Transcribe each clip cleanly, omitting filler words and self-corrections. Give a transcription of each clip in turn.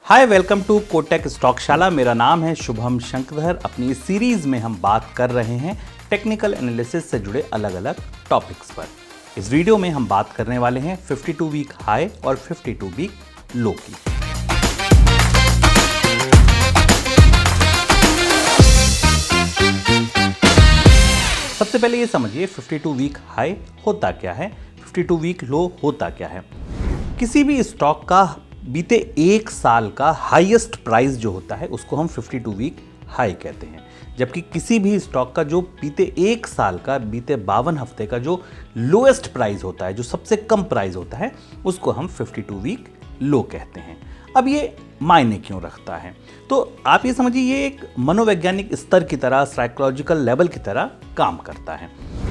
Hi, welcome to Kotak Stockshaala. मेरा नाम है शुभम शंकरधर। अपनी इस सीरीज में हम बात कर रहे हैं टेक्निकल एनालिसिस से जुड़े अलग अलग टॉपिक्स पर। इस वीडियो में हम बात करने वाले हैं 52 वीक हाई और 52 वीक लो की। सबसे पहले ये समझिए 52 वीक हाई होता क्या है, 52 वीक लो होता क्या है। किसी भी स्टॉक का बीते एक साल का हाईएस्ट प्राइस जो होता है उसको हम 52 वीक हाई कहते हैं, जबकि किसी भी स्टॉक का जो बीते एक साल का, बीते 52 हफ्ते का जो लोएस्ट प्राइस होता है, जो सबसे कम प्राइस होता है, उसको हम 52 वीक लो कहते हैं। अब ये मायने क्यों रखता है, तो आप ये समझिए ये एक मनोवैज्ञानिक स्तर की तरह, साइकोलॉजिकल लेवल की तरह काम करता है।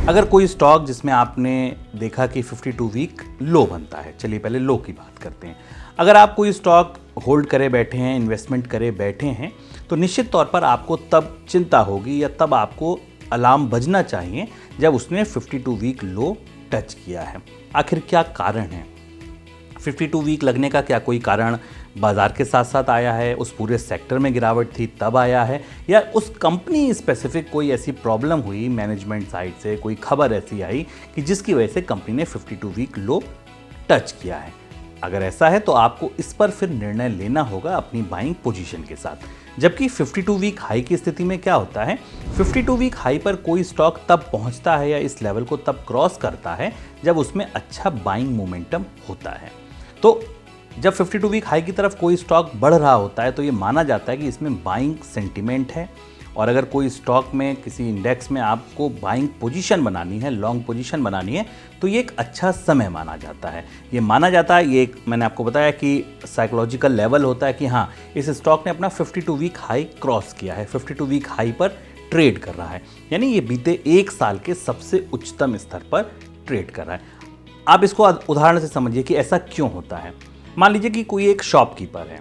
अगर कोई स्टॉक जिसमें आपने देखा कि 52 वीक लो बनता है, चलिए पहले लो की बात करते हैं। अगर आप कोई स्टॉक होल्ड करे बैठे हैं, इन्वेस्टमेंट करे बैठे हैं, तो निश्चित तौर पर आपको तब चिंता होगी या तब आपको अलार्म बजना चाहिए जब उसने 52 वीक लो टच किया है। आखिर क्या कारण है? 52 वीक लगने का क्या कोई कारण बाजार के साथ साथ आया है, उस पूरे सेक्टर में गिरावट थी तब आया है, या उस कंपनी स्पेसिफिक कोई ऐसी प्रॉब्लम हुई मैनेजमेंट साइड से, कोई खबर ऐसी आई कि जिसकी वजह से कंपनी ने 52 वीक लो टच किया है? अगर ऐसा है तो आपको इस पर फिर निर्णय लेना होगा अपनी बाइंग पोजीशन के साथ। जबकि 52 वीक हाई की स्थिति में क्या होता है, 52 वीक हाई पर कोई स्टॉक तब पहुंचता है या इस लेवल को तब क्रॉस करता है जब उसमें अच्छा बाइंग मोमेंटम होता है। तो जब 52 वीक हाई की तरफ कोई स्टॉक बढ़ रहा होता है तो ये माना जाता है कि इसमें बाइंग सेंटिमेंट है, और अगर कोई स्टॉक में, किसी इंडेक्स में आपको बाइंग पोजीशन बनानी है, लॉन्ग पोजीशन बनानी है, तो ये एक अच्छा समय माना जाता है। ये माना जाता है, ये एक मैंने आपको बताया कि साइकोलॉजिकल लेवल होता है कि हाँ, इस स्टॉक ने अपना 52 वीक हाई क्रॉस किया है, 52 वीक हाई पर ट्रेड कर रहा है, यानी ये बीते एक साल के सबसे उच्चतम स्तर पर ट्रेड कर रहा है। आप इसको उदाहरण से समझिए कि ऐसा क्यों होता है। मान लीजिए कि कोई एक शॉपकीपर है,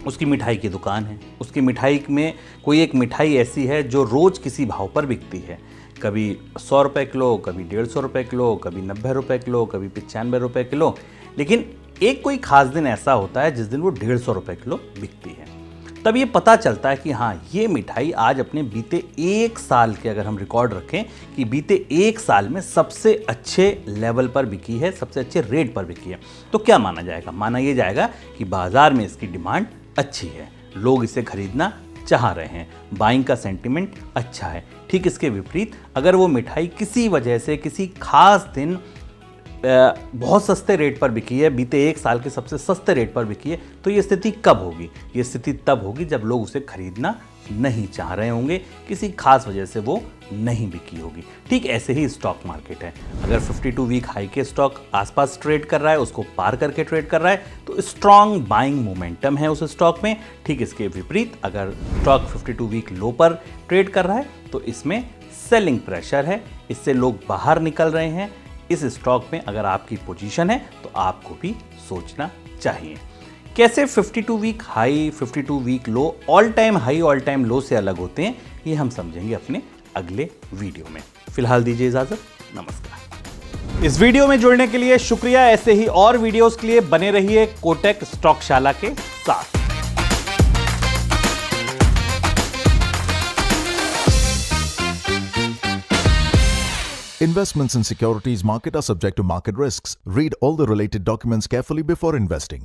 उसकी मिठाई की दुकान है, उसकी मिठाई में कोई एक मिठाई ऐसी है जो रोज़ किसी भाव पर बिकती है, कभी 100 रुपये किलो, कभी 150 रुपये किलो, कभी 90 रुपये किलो, कभी 95 रुपये किलो, लेकिन एक कोई खास दिन ऐसा होता है जिस दिन वो 150 रुपये किलो बिकती है। तब ये पता चलता है कि हाँ, ये मिठाई आज अपने बीते एक साल के, अगर हम रिकॉर्ड रखें कि बीते एक साल में सबसे अच्छे लेवल पर बिकी है, सबसे अच्छे रेट पर बिकी है, तो क्या माना जाएगा? माना ये जाएगा कि बाजार में इसकी डिमांड अच्छी है, लोग इसे खरीदना चाह रहे हैं, बाइंग का सेंटिमेंट अच्छा है। ठीक इसके विपरीत अगर वो मिठाई किसी वजह से किसी खास दिन बहुत सस्ते रेट पर बिकी है, बीते एक साल के सबसे सस्ते रेट पर बिकी है, तो ये स्थिति कब होगी? ये स्थिति तब होगी जब लोग उसे खरीदना नहीं चाह रहे होंगे, किसी खास वजह से वो नहीं बिकी होगी। ठीक ऐसे ही स्टॉक मार्केट है। अगर 52 वीक हाई के स्टॉक आसपास ट्रेड कर रहा है, उसको पार करके ट्रेड कर रहा है, तो स्ट्रॉन्ग बाइंग मोमेंटम है उस स्टॉक में। ठीक इसके विपरीत अगर स्टॉक 52 वीक लो पर ट्रेड कर रहा है तो इसमें सेलिंग प्रेशर है, इससे लोग बाहर निकल रहे हैं। इस स्टॉक में अगर आपकी पोजीशन है तो आपको भी सोचना चाहिए। कैसे 52 week high, 52 week low all time high, all time low से अलग होते हैं, ये हम समझेंगे अपने अगले वीडियो में। फिलहाल दीजिए इजाजत, नमस्कार। इस वीडियो में जुड़ने के लिए शुक्रिया। ऐसे ही और वीडियोस के लिए बने रहिए कोटक स्टॉकशाला के साथ। Investments in securities market are subject to market risks. Read all the related documents carefully before investing.